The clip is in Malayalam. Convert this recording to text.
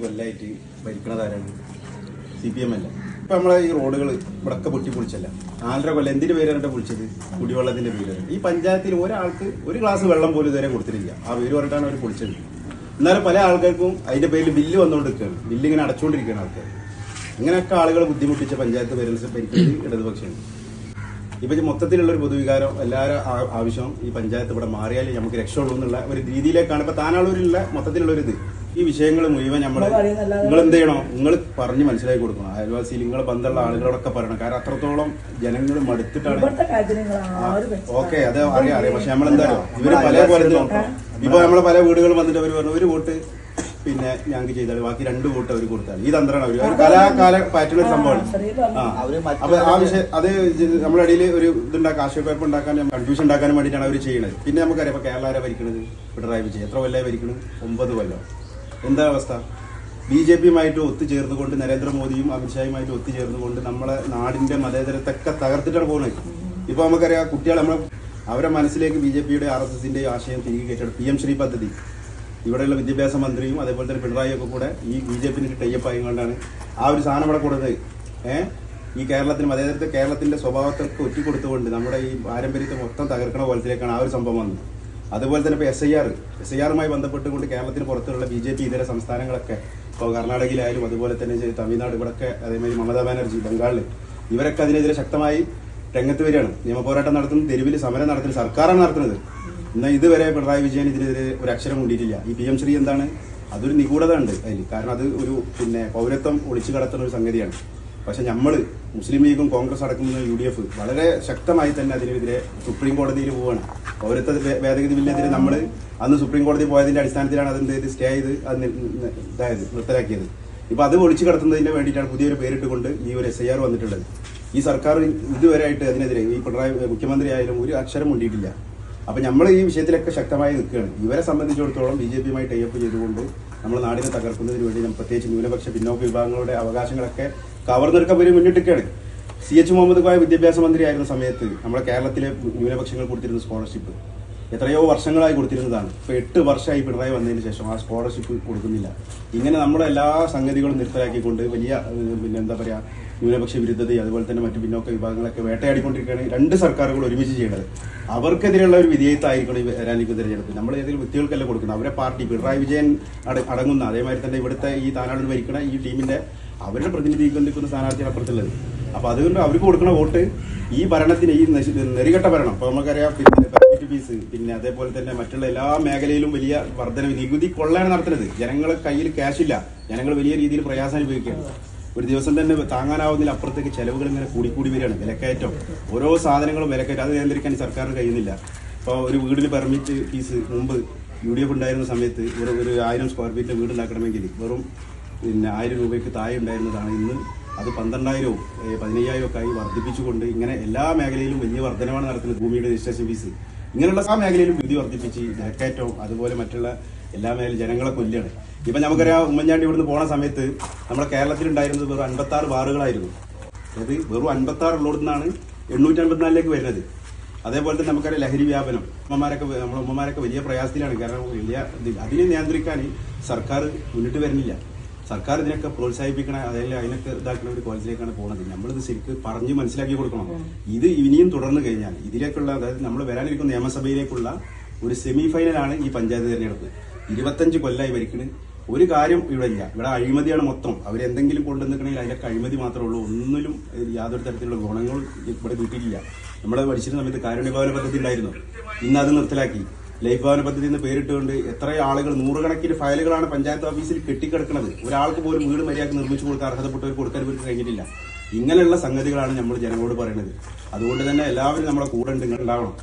കൊല്ലമായിട്ട് ഭരിക്കണതാരാണ്? CPM അല്ല. ഇപ്പം നമ്മളെ ഈ റോഡുകൾ ഇവിടൊക്കെ പൊട്ടിപ്പൊളിച്ചല്ല. 4.5 കൊല്ലം എന്തിന്റെ പേരാണ് പൊളിച്ചത്? കുടിവെള്ളത്തിന്റെ പേര്. ഈ പഞ്ചായത്തിൽ ഒരാൾക്ക് ഒരു ഗ്ലാസ് വെള്ളം പോലും ഇതുവരെ കൊടുത്തിട്ടില്ല. ആ പേര് പറഞ്ഞിട്ടാണ് അവർ പൊളിച്ചത്. എന്നാലും പല ആൾക്കാർക്കും അതിന്റെ പേരിൽ ബില്ല് വന്നുകൊണ്ടിരിക്കുകയാണ്. ബില്ല് ഇങ്ങനെ അടച്ചുകൊണ്ടിരിക്കുകയാണ് ആൾക്കാർ. ഇങ്ങനെയൊക്കെ ആളുകൾ ബുദ്ധിമുട്ടിച്ച പഞ്ചായത്ത് ഭരിക്കുന്നത് ഇടതുപക്ഷമാണ്. ഇപ്പൊ മൊത്തത്തിലുള്ളൊരു പൊതുവികാരം എല്ലാവരും ആവശ്യം ഈ പഞ്ചായത്ത് ഇവിടെ മാറിയാൽ നമുക്ക് രക്ഷയുള്ളൂ എന്നുള്ള ഒരു രീതിയിലേക്കാണ് ഇപ്പൊ താനാളൂരിലുള്ള മൊത്തത്തിലുള്ളൊരിത്. ഈ വിഷയങ്ങൾ മുഴുവൻ നിങ്ങൾ എന്ത് ചെയ്യണം? നിങ്ങൾ പറഞ്ഞ് മനസ്സിലാക്കി കൊടുക്കണം. അയൽവാസിയിൽ നിങ്ങളെ ബന്ധമുള്ള ആളുകളോടൊക്കെ പറയണം. കാരണം അത്രത്തോളം ജനങ്ങൾ മടുത്തിട്ടാണ്. ഓക്കെ, അത് അറിയാം. പക്ഷെ നമ്മളെന്താണ് ഇവര് പല പോലെ ഇപ്പൊ നമ്മളെ പല വീടുകൾ വന്നിട്ട് അവർ പറഞ്ഞു ഒരു വോട്ട് പിന്നെ ഞങ്ങൾക്ക് ചെയ്താൽ ബാക്കി 2 വോട്ട് അവർ കൊടുത്താൽ ഈ തന്ത്രമാണ് അവർ കലാകാല പാറ്റുന്ന ഒരു സംഭവമാണ്. അപ്പൊ ആ വിഷയം അത് നമ്മുടെ ഇടയിൽ ഒരു ഇതുണ്ടാക്കാൻ ആശയക്കുഴപ്പം ഉണ്ടാക്കാനും കൺഫ്യൂഷൻ ഉണ്ടാക്കാനും വേണ്ടിയിട്ടാണ് അവർ ചെയ്യുന്നത്. പിന്നെ നമുക്കറിയാം ഇപ്പൊ കേരള ആരാ ഭരിക്കുന്നത്? പിണറായി വിജയൻ. എത്ര കൊല്ലമായി ഭരിക്കുന്നത്? 9 കൊല്ലം. എന്താ അവസ്ഥ? BJPയുമായിട്ട് ഒത്തുചേർന്നുകൊണ്ട് നരേന്ദ്രമോദിയും അമിത്ഷായുമായിട്ട് ഒത്തുചേർന്നുകൊണ്ട് നമ്മളെ നാടിന്റെ മതേതരത്തൊക്കെ തകർത്തിട്ടാണ് പോകുന്നത്. ഇപ്പൊ നമുക്കറിയാം കുട്ടികൾ അവരുടെ മനസ്സിലേക്ക് BJPയുടെ RSSന്റെ ആശയം തിരികെ കയറ്റണം. PM ശ്രീ പദ്ധതി ഇവിടെയുള്ള വിദ്യാഭ്യാസ മന്ത്രിയും അതേപോലെ തന്നെ പിണറായി ഒക്കെ കൂടെ ഈ BJPന് ടൈപ്പായതുകൊണ്ടാണ് ആ ഒരു സാധനം ഇവിടെ കൊടുത്തത്. ഈ കേരളത്തിന് മതേതരത്തെ കേരളത്തിന്റെ സ്വഭാവത്തൊക്കെ ഒറ്റിക്കൊടുത്തുകൊണ്ട് നമ്മുടെ ഈ പാരമ്പര്യത്തെ മൊത്തം തകർക്കണ പോലത്തിലേക്കാണ് ആ ഒരു സംഭവം വന്നത്. അതുപോലെ തന്നെ ഇപ്പോൾ SIR ബന്ധപ്പെട്ടുകൊണ്ട് കേരളത്തിന് പുറത്തുള്ള BJP ഇതര സംസ്ഥാനങ്ങളൊക്കെ ഇപ്പോൾ കർണാടകയിലായാലും അതുപോലെ തന്നെ തമിഴ്നാട് ഇവിടെയൊക്കെ അതേമാതിരി മമതാ ബാനർജി ബംഗാളിൽ ഇവരൊക്കെ അതിനെതിരെ ശക്തമായി രംഗത്ത് വരികയാണ്. നിയമപോരാട്ടം നടത്തുന്നത്, തെരുവിൽ സമരം നടത്തുന്നത് സർക്കാരാണ് നടത്തുന്നത്. എന്നാൽ ഇതുവരെ പിണറായി വിജയൻ ഇതിനെതിരെ ഒരു അക്ഷരം കൊണ്ടിട്ടില്ല. ഈ PM ശ്രീ എന്താണ്? അതൊരു നിഗൂഢത ഉണ്ട് അതിൽ. കാരണം അത് ഒരു പൗരത്വം ഒളിച്ചു കടത്തുന്ന ഒരു സംഗതിയാണ്. പക്ഷെ നമ്മൾ മുസ്ലിം ലീഗും കോൺഗ്രസ് അടക്കുന്ന UDF വളരെ ശക്തമായി തന്നെ അതിനെതിരെ സുപ്രീം കോടതിയിൽ പോവുകയാണ്. പൗരത്വ ഭേദഗതി ബില്ലിനെതിരെ നമ്മൾ അന്ന് സുപ്രീം കോടതി പോയതിന്റെ അടിസ്ഥാനത്തിലാണ് അതിന്റെ സ്റ്റേ ചെയ്ത് അത് നിർത്തലാക്കിയത്. ഇപ്പൊ അത് ഒളിച്ചു കടത്തുന്നതിന് വേണ്ടിയിട്ടാണ് പുതിയൊരു പേരിട്ടുകൊണ്ട് ഈ ഒരു SIR വന്നിട്ടുള്ളത്. ഈ സർക്കാർ ഇതുവരെ ആയിട്ട് അതിനെതിരെ ഈ പിണറായി മുഖ്യമന്ത്രി ആയാലും ഒരു അക്ഷരം കൊണ്ടിട്ടില്ല. അപ്പൊ നമ്മൾ ഈ വിഷയത്തിലൊക്കെ ശക്തമായി നിൽക്കുകയാണ്. ഇവരെ സംബന്ധിച്ചിടത്തോളം BJPയുമായി ടൈപ്പ് ചെയ്തുകൊണ്ട് നമ്മുടെ നാടിനെ തകർക്കുന്നതിന് വേണ്ടി പ്രത്യേകിച്ച് ന്യൂനപക്ഷ പിന്നോക്ക വിഭാഗങ്ങളുടെ അവകാശങ്ങളൊക്കെ കവർന്നെടുക്കാൻ ഒരു മുന്നിട്ടിരിക്കുകയാണ്. CH മുഹമ്മദ് കോയ വിദ്യാഭ്യാസ മന്ത്രി ആയിരുന്ന സമയത്ത് നമ്മുടെ കേരളത്തിലെ ന്യൂനപക്ഷങ്ങൾ കൊടുത്തിരുന്ന സ്കോളർഷിപ്പ് എത്രയോ വർഷങ്ങളായി കൊടുത്തിരുന്നതാണ്. ഇപ്പൊ 8 വർഷമായി പിണറായി വന്നതിന് ശേഷം ആ സ്കോളർഷിപ്പ് കൊടുക്കുന്നില്ല. ഇങ്ങനെ നമ്മുടെ എല്ലാ സംഗതികളും നിർത്തലാക്കിക്കൊണ്ട് വലിയ എന്താ പറയാ ന്യൂനപക്ഷ വിരുദ്ധതയും അതുപോലെ തന്നെ മറ്റു പിന്നോക്ക വിഭാഗങ്ങളൊക്കെ വേട്ടയാടിക്കൊണ്ടിരിക്കുകയാണ് 2 സർക്കാരുകൾ ഒരുമിച്ച് ചെയ്യേണ്ടത്. അവർക്കെതിരെയുള്ള ഒരു വിധേയത്തായിരിക്കണം ഈ വരാനിരിക്കുന്ന തെരഞ്ഞെടുപ്പ്. നമ്മൾ ഏതെങ്കിലും വ്യക്തികൾക്കല്ല കൊടുക്കുന്നത്. അവരെ പാർട്ടി പിണറായി വിജയൻ അടങ്ങുന്ന അതേമാതിരി തന്നെ ഇവിടുത്തെ ഈ താനാളൂർ ഭരിക്കുന്ന ഈ ടീമിന്റെ അവരുടെ പ്രതിനിധീകരിക്കുന്ന സ്ഥാനാർത്ഥിയാണ് അപ്പുറത്തുള്ളത്. അപ്പൊ അതുകൊണ്ട് അവർക്ക് കൊടുക്കുന്ന വോട്ട് ഈ ഭരണത്തിന് ഈ നെറികെട്ട ഭരണം. അപ്പൊ നമുക്കറിയാം പെർമിറ്റ് ഫീസ് പിന്നെ അതേപോലെ തന്നെ മറ്റുള്ള എല്ലാ മേഖലയിലും വലിയ വർധന നികുതി കൊള്ളയാണ് നടത്തുന്നത്. ജനങ്ങളെ കയ്യിൽ ക്യാഷില്ല. ജനങ്ങൾ വലിയ രീതിയിൽ പ്രയാസം അനുഭവിക്കുകയാണ്. ഒരു ദിവസം തന്നെ താങ്ങാനാവുന്നതിൽ അപ്പുറത്തേക്ക് ചെലവുകൾ ഇങ്ങനെ കൂടിക്കൂടി വരികയാണ്. വിലക്കയറ്റം, ഓരോ സാധനങ്ങളും വിലക്കയറ്റം. അത് നിയന്ത്രിക്കാൻ സർക്കാരിന് കഴിയുന്നില്ല. ഇപ്പോൾ ഒരു വീടിന് പെർമിറ്റ് ഫീസ് മുമ്പ് UDF ഉണ്ടായിരുന്ന സമയത്ത് ഒരു 1000 സ്ക്വയർ ഫീറ്റ് വീട് ഉണ്ടാക്കണമെങ്കിൽ വെറും 1000 രൂപയ്ക്ക് താഴെ ഉണ്ടായിരുന്നതാണ്. ഇന്ന് അത് 12,000 15,000 ഒക്കെ ആയി വർദ്ധിപ്പിച്ചുകൊണ്ട് ഇങ്ങനെ എല്ലാ മേഖലയിലും വലിയ വർധനമാണ് നടത്തുന്നത്. ഭൂമിയുടെ രജിസ്ട്രേഷൻ ഫീസ് ഇങ്ങനെയുള്ള ആ മേഖലയിലും വിധി വർദ്ധിപ്പിച്ച് വിലക്കയറ്റവും അതുപോലെ മറ്റുള്ള എല്ലാ മേഖലയും ജനങ്ങളെ കൊല്ലാണ്. ഇപ്പൊ നമുക്കറിയാം ഉമ്മൻചാണ്ടി ഇവിടുന്ന് പോണ സമയത്ത് നമ്മുടെ കേരളത്തിലുണ്ടായിരുന്നത് വെറും 56 ബാറുകളായിരുന്നു. അതായത് വെറും 56 ഉള്ളിടത്തുനിന്നാണ് 854 വരുന്നത്. അതേപോലെ തന്നെ നമുക്കറിയാം ലഹരി വ്യാപനം. നമ്മളെ ഉമ്മമാരൊക്കെ വലിയ പ്രയാസത്തിലാണ്. കാരണം വലിയ അതിനെ നിയന്ത്രിക്കാൻ സർക്കാർ മുന്നിട്ട് വരുന്നില്ല. സർക്കാർ ഇതിനൊക്കെ പ്രോത്സാഹിപ്പിക്കണ അതിനൊക്കെ ഇതാക്കുന്ന ഒരു കോളേജിലേക്കാണ് പോകുന്നത്. നമ്മളിത് ശരിക്കും പറഞ്ഞ് മനസ്സിലാക്കി കൊടുക്കണം. ഇത് ഇനിയും തുടർന്ന് കഴിഞ്ഞാൽ ഇതിലേക്കുള്ള അതായത് നമ്മൾ വരാനിരിക്കുന്ന നിയമസഭയിലേക്കുള്ള ഒരു സെമി ഫൈനലാണ് ഈ പഞ്ചായത്ത് തെരഞ്ഞെടുപ്പ്. 25 കൊല്ലമായി ഭരിക്കുന്നത്. ഒരു കാര്യം ഇവിടെ ഇല്ല. ഇവിടെ അഴിമതിയാണ് മൊത്തം. അവരെന്തെങ്കിലും കൊണ്ടുവന്നിട്ടുണ്ടെങ്കിൽ അതിലൊക്കെ അഴിമതി മാത്രമേ ഉള്ളൂ. ഒന്നിലും യാതൊരു തരത്തിലുള്ള ഗുണങ്ങൾ ഇവിടെ കിട്ടിയിട്ടില്ല. നമ്മുടെ പഠിച്ചിരുന്ന സമയത്ത് കാരുണ്യ ഭവന പദ്ധതി ഉണ്ടായിരുന്നു. ഇന്ന് അത് നിർത്തലാക്കി. ലൈഫ് ഭവന പദ്ധതി എന്ന് പേരിട്ടുകൊണ്ട് എത്ര ആളുകൾ 100 കണക്കിന് ഫയലുകളാണ് പഞ്ചായത്ത് ഓഫീസിൽ കെട്ടിക്കിടക്കുന്നത്. ഒരാൾക്ക് പോലും വീട് മര്യാദക്ക് നിർമ്മിച്ചു കൊടുക്കാൻ അർഹതപ്പെട്ടവർക്ക് കൊടുക്കാൻ ഇവർക്ക് കഴിഞ്ഞിട്ടില്ല. ഇങ്ങനെയുള്ള സംഗതികളാണ് നമ്മൾ ജനങ്ങളോട് പറയുന്നത്. അതുകൊണ്ട് തന്നെ എല്ലാവരും നമ്മളെ കൂടെ ഉണ്ടാവണം.